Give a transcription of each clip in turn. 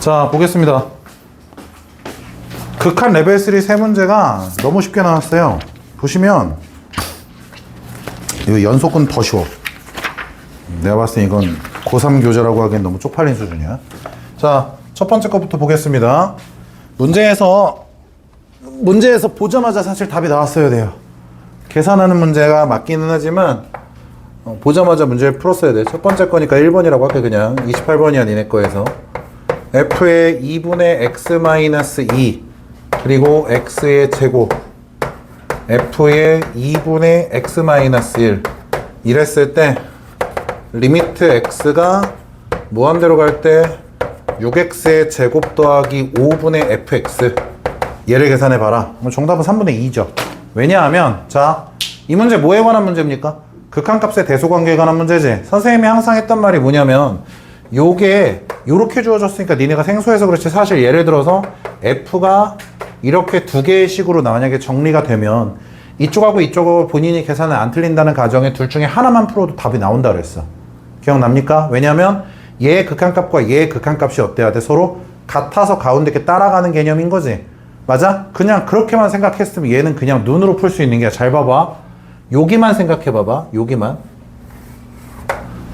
자, 보겠습니다. 극한 레벨 3 세 문제가 너무 쉽게 나왔어요. 보시면 이 연속은 더 쉬워. 내가 봤을 때 이건 고3 교재라고 하기엔 너무 쪽팔린 수준이야. 자, 첫 번째 거부터 보겠습니다. 문제에서 보자마자 사실 답이 나왔어야 돼요. 계산하는 문제가 맞기는 하지만 보자마자 문제를 풀었어야 돼. 첫 번째 거니까 1번이라고 할게. 그냥 28번이야 니네 거에서. f의 2분의 x-2 그리고 x의 제곱 f의 2분의 x-1 이랬을 때 리미트 x가 무한대로 갈 때 6x의 제곱 더하기 5분의 fx 얘를 계산해봐라. 정답은 3분의 2죠. 왜냐하면 자, 이 문제 뭐에 관한 문제입니까? 극한값의 대소관계에 관한 문제지. 선생님이 항상 했던 말이 뭐냐면 요게 요렇게 주어졌으니까 니네가 생소해서 그렇지 사실 예를 들어서 f가 이렇게 두 개의 식으로 만약에 정리가 되면 이쪽하고 이쪽하고 본인이 계산을 안 틀린다는 가정에 둘 중에 하나만 풀어도 답이 나온다 그랬어. 기억납니까? 왜냐면 얘의 극한값과 얘의 극한값이 어때야 돼? 서로 같아서 가운데 이렇게 따라가는 개념인 거지. 맞아? 그냥 그렇게만 생각했으면 얘는 그냥 눈으로 풀 수 있는 게 잘 봐봐. 여기만 생각해 봐봐. 여기만.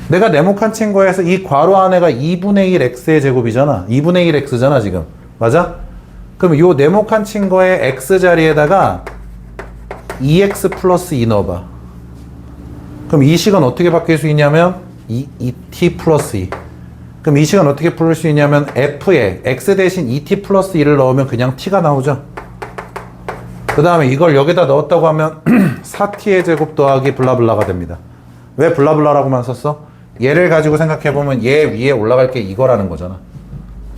내가 네모칸 친 거에서 이 괄호 안에가 2분의 1 x의 제곱이잖아. 2분의 1 x잖아 지금. 맞아? 그럼 요 네모칸 친 거에 x 자리에다가 2x 플러스 2 넣어봐. 그럼 이 식은 어떻게 바뀔 수 있냐면 2t 플러스 2. 그럼 이 식은 어떻게 풀 수 있냐면 f에 x 대신 2t 플러스 2를 넣으면 그냥 t가 나오죠. 그 다음에 이걸 여기다 넣었다고 하면 4t의 제곱 더하기 블라블라가 됩니다. 왜 블라블라라고만 썼어? 얘를 가지고 생각해보면 얘 위에 올라갈 게 이거라는 거잖아.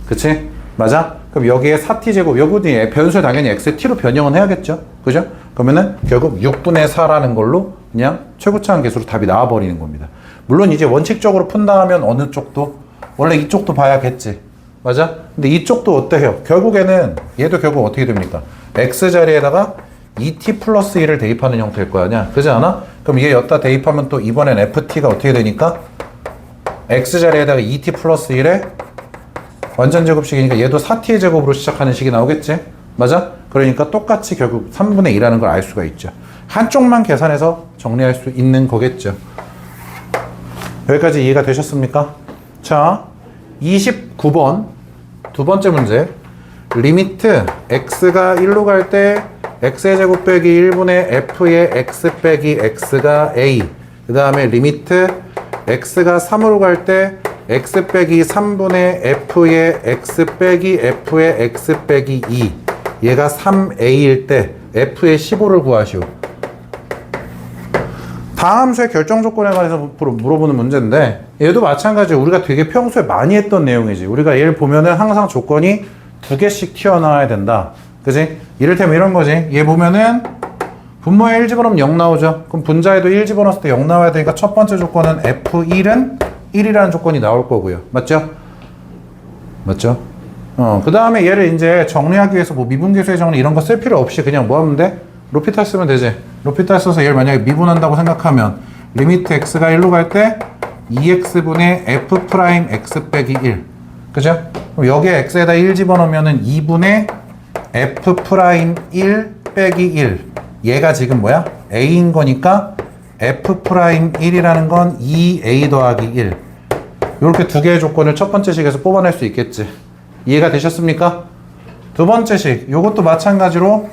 그치? 맞아? 그럼 여기에 4t 제곱, 여기 변수에 당연히 x의 t로 변형은 해야겠죠? 그죠? 그러면은 결국 6분의 4라는 걸로 그냥 최고차항 계수로 답이 나와버리는 겁니다. 물론 이제 원칙적으로 푼다 하면 어느 쪽도 원래 이쪽도 봐야겠지. 맞아? 근데 이쪽도 어때요? 결국에는 얘도 결국 어떻게 됩니까? x 자리에다가 2t 플러스 1을 대입하는 형태일 거 아니야? 그렇지 않아? 그럼 얘 여기다 대입하면 또 이번엔 ft가 어떻게 되니까? x 자리에다가 2t 플러스 1에 완전 제곱식이니까 얘도 4t의 제곱으로 시작하는 식이 나오겠지? 맞아? 그러니까 똑같이 결국 3분의 2라는 걸 알 수가 있죠. 한쪽만 계산해서 정리할 수 있는 거겠죠. 여기까지 이해가 되셨습니까? 자, 29번 두 번째 문제. 리미트 x가 1로 갈 때 x의 제곱 빼기 1분의 f의 x 빼기 x가 a. 그 다음에 리미트 x가 3으로 갈 때 x 빼기 3분의 f의 x 빼기 f의 x 빼기 2. 얘가 3a일 때 f의 15를 구하시오. 다함수의 결정 조건에 관해서 물어보는 문제인데 얘도 마찬가지로 우리가 되게 평소에 많이 했던 내용이지. 우리가 얘를 보면은 항상 조건이 두 개씩 튀어나와야 된다. 그지? 이를테면 이런 거지. 얘 보면은 분모에 1 집어넣으면 0 나오죠. 그럼 분자에도 1 집어넣었을 때 0 나와야 되니까 첫 번째 조건은 f1은 1이라는 조건이 나올 거고요. 맞죠? 맞죠? 그 다음에 얘를 이제 정리하기 위해서 뭐 미분계수의 정리 이런 거 쓸 필요 없이 그냥 뭐 하면 돼? 로피탈 쓰면 되지. 로피탈 써서 얘를 만약에 미분한다고 생각하면 리미트 x가 1로 갈 때 2x분의 f 프라임 x 빼기 1. 그죠? 그럼 여기에 x에다 1 집어넣으면은 2분의 f 프라임 1 빼기 1. 얘가 지금 뭐야? a인 거니까 f 프라임 1이라는 건 2a 더하기 1. 이렇게 두 개의 조건을 첫 번째 식에서 뽑아낼 수 있겠지. 이해가 되셨습니까? 두 번째 식. 요것도 마찬가지로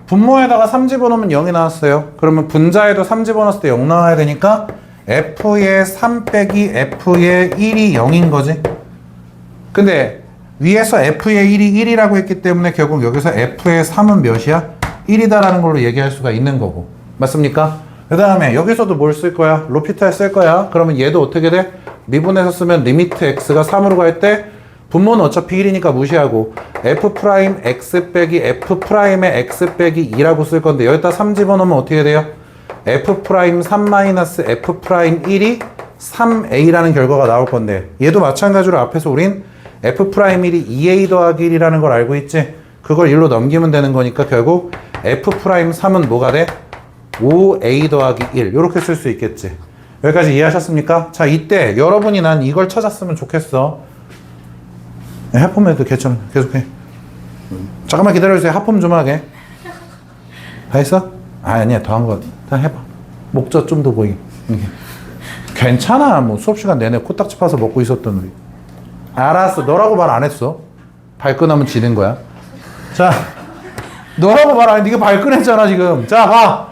분모에다가 3 집어넣으면 0이 나왔어요. 그러면 분자에도 3 집어넣었을 때 0 나와야 되니까 f의 3 빼기 f의 1이 0인 거지. 근데 위에서 f의 1이 1이라고 했기 때문에 결국 여기서 f의 3은 몇이야? 1이다라는 걸로 얘기할 수가 있는 거고. 맞습니까? 그 다음에 여기서도 뭘 쓸 거야? 로피탈 쓸 거야. 그러면 얘도 어떻게 돼? 미분해서 쓰면 리미트 x가 3으로 갈 때 분모는 어차피 1이니까 무시하고 f 프라임 x 빼기 f 프라임의 x 빼기 2라고 쓸 건데 여기다 3 집어넣으면 어떻게 돼요? f 프라임 3 마이너스 f 프라임 1이 3a라는 결과가 나올 건데 얘도 마찬가지로 앞에서 우린 f 프라임 1이 2a 더하기 1이라는 걸 알고 있지? 그걸 1로 넘기면 되는 거니까 결국 f 프라임 3은 뭐가 돼? 5a 더하기 1 이렇게 쓸 수 있겠지. 여기까지 이해하셨습니까? 자, 이때 여러분이 난 이걸 찾았으면 좋겠어. 해폼에도 개천 계속해. 잠깐만 기다려주세요. 하품 좀 하게. 다 했어? 아니야, 더 한 거. 다 해봐. 목젖 좀 더 보이게. 괜찮아. 뭐 수업 시간 내내 코딱지 파서 먹고 있었던 우리. 알았어. 너라고 말 안 했어. 발끈하면 지는 거야. 자, 너라고 말 안 했는데 네가 발끈했잖아 지금. 자, 봐.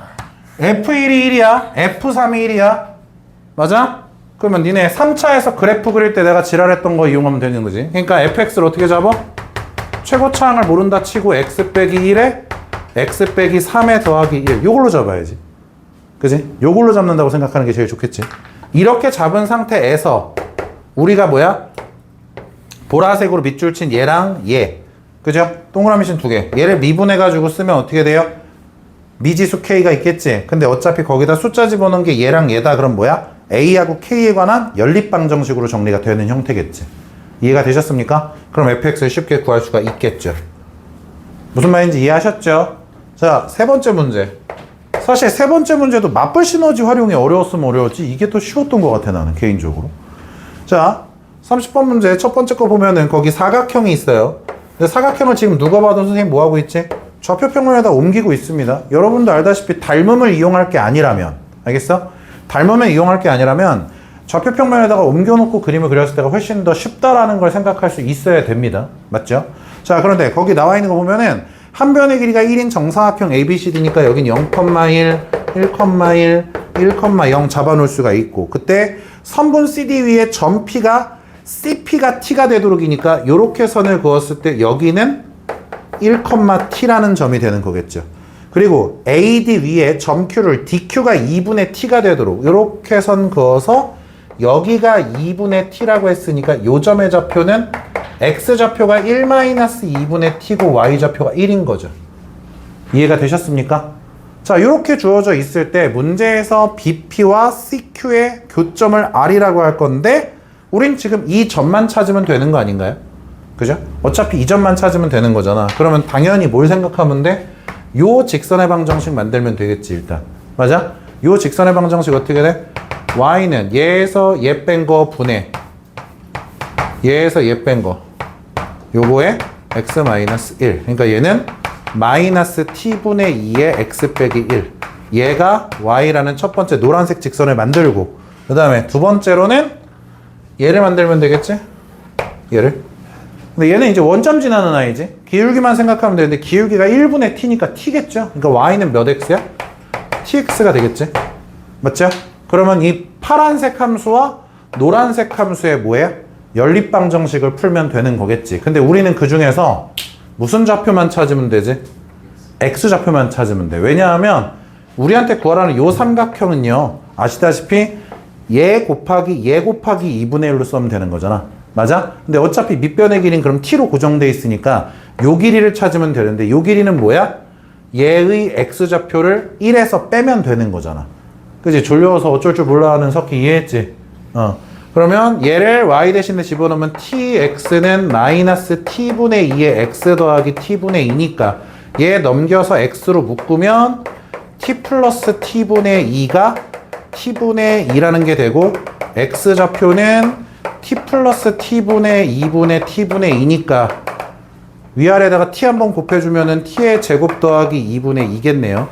F1이 1이야. F3이 1이야. 맞아? 그러면 니네 3차에서 그래프 그릴 때 내가 지랄했던 거 이용하면 되는 거지. 그러니까 fx를 어떻게 잡아? 최고차항을 모른다 치고 x 빼기 1에 x 빼기 3에 더하기 1. 요걸로 잡아야지. 그지? 요걸로 잡는다고 생각하는 게 제일 좋겠지. 이렇게 잡은 상태에서 우리가 뭐야? 보라색으로 밑줄 친 얘랑 얘. 그죠? 동그라미 친 두 개. 얘를 미분해가지고 쓰면 어떻게 돼요? 미지수 k가 있겠지. 근데 어차피 거기다 숫자 집어넣은 게 얘랑 얘다. 그럼 뭐야? a하고 k에 관한 연립방정식으로 정리가 되는 형태겠지. 이해가 되셨습니까? 그럼 fx를 쉽게 구할 수가 있겠죠. 무슨 말인지 이해하셨죠? 자, 세 번째 문제. 사실 세 번째 문제도 맞불 시너지 활용이 어려웠으면 어려웠지 이게 더 쉬웠던 것 같아 나는 개인적으로. 자, 30번 문제 첫 번째 거 보면은 거기 사각형이 있어요. 근데 사각형을 지금 누가 봐도 선생님 뭐 하고 있지? 좌표평면에다 옮기고 있습니다. 여러분도 알다시피 닮음을 이용할 게 아니라면, 알겠어? 닮음을 이용할 게 아니라면 좌표평면에다가 옮겨놓고 그림을 그렸을 때가 훨씬 더 쉽다라는 걸 생각할 수 있어야 됩니다. 맞죠? 자, 그런데 거기 나와 있는 거 보면은 한 변의 길이가 1인 정사각형 ABCD니까 여긴 0,1, 1,1, 1,0 잡아놓을 수가 있고, 그때 선분 CD 위에 점 P가 CP가 T가 되도록이니까 요렇게 선을 그었을 때 여기는 1,T라는 점이 되는 거겠죠. 그리고 AD 위에 점 Q를 DQ가 2분의 T가 되도록 요렇게 선 그어서 여기가 2분의 T라고 했으니까 요 점의 좌표는 X좌표가 1-2분의 T고 Y좌표가 1인 거죠. 이해가 되셨습니까? 자, 이렇게 주어져 있을 때 문제에서 BP와 CQ의 교점을 R이라고 할 건데 우린 지금 이 점만 찾으면 되는 거 아닌가요? 그죠? 어차피 이 점만 찾으면 되는 거잖아. 그러면 당연히 뭘 생각하면 돼? 요 직선의 방정식 만들면 되겠지 일단. 맞아? 요 직선의 방정식 어떻게 돼? Y는 얘에서 얘 뺀 거 분해 얘에서 얘 뺀 거 요거에 x-1. 그러니까 얘는 마이너스 t분의 2의 x 빼기 1. 얘가 y라는 첫 번째 노란색 직선을 만들고, 그 다음에 두 번째로는 얘를 만들면 되겠지? 얘를. 근데 얘는 이제 원점 지나는 아이지? 기울기만 생각하면 되는데 기울기가 1분의 t니까 t겠죠? 그러니까 y는 몇 x야? tx가 되겠지? 맞죠? 그러면 이 파란색 함수와 노란색 함수의 뭐예요? 연립방정식을 풀면 되는 거겠지. 근데 우리는 그 중에서 무슨 좌표만 찾으면 되지? x좌표만 찾으면 돼. 왜냐하면 우리한테 구하라는 요 삼각형은요, 아시다시피 얘 곱하기 2분의 1로 쓰면 되는 거잖아. 맞아? 근데 어차피 밑변의 길이는 그럼 t로 고정돼 있으니까 요 길이를 찾으면 되는데 요 길이는 뭐야? 얘의 x좌표를 1에서 빼면 되는 거잖아. 그치? 졸려서 어쩔 줄 몰라 하는 석기 이해했지? 그러면 얘를 y 대신에 집어넣으면 tx는 마이너스 t분의 2의 x 더하기 t분의 2니까 얘 넘겨서 x로 묶으면 t 플러스 t분의 2가 t분의 2라는 게 되고, x좌표는 t 플러스 t분의 2분의 t분의 2니까 위아래다가 t 한번 곱해주면은 t의 제곱 더하기 2분의 2겠네요.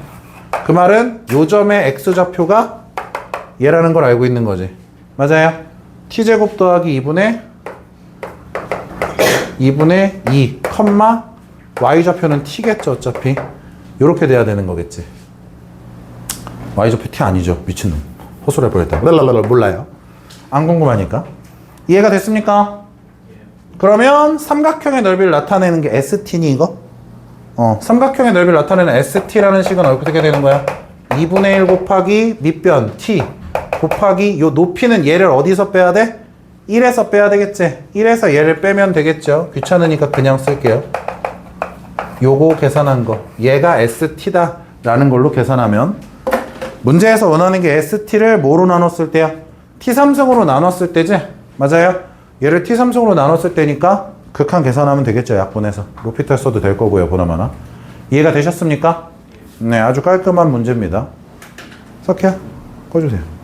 그 말은 요 점의 x좌표가 얘라는 걸 알고 있는 거지. 맞아요? t제곱 더하기 2분의 2, y좌표는 t겠죠 어차피. 요렇게 돼야 되는 거겠지. y좌표 t 아니죠. 미친놈. 호소를 해버렸다. 몰라요. 안 궁금하니까. 이해가 됐습니까? 그러면 삼각형의 넓이를 나타내는 게 ST니 이거? 삼각형의 넓이를 나타내는 ST라는 식은 어떻게 되는 거야? 2분의 1 곱하기 밑변 t 곱하기 요 높이는 얘를 어디서 빼야 돼? 1에서 빼야 되겠지? 1에서 얘를 빼면 되겠죠? 귀찮으니까 그냥 쓸게요. 요거 계산한 거. 얘가 ST다 라는 걸로 계산하면 문제에서 원하는 게 ST를 뭐로 나눴을 때야? T3승으로 나눴을 때지? 맞아요? 얘를 T3승으로 나눴을 때니까 극한 계산하면 되겠죠? 약분해서. 로피탈 써도 될 거고요. 보나마나. 이해가 되셨습니까? 네, 아주 깔끔한 문제입니다. 석희야, 꺼주세요.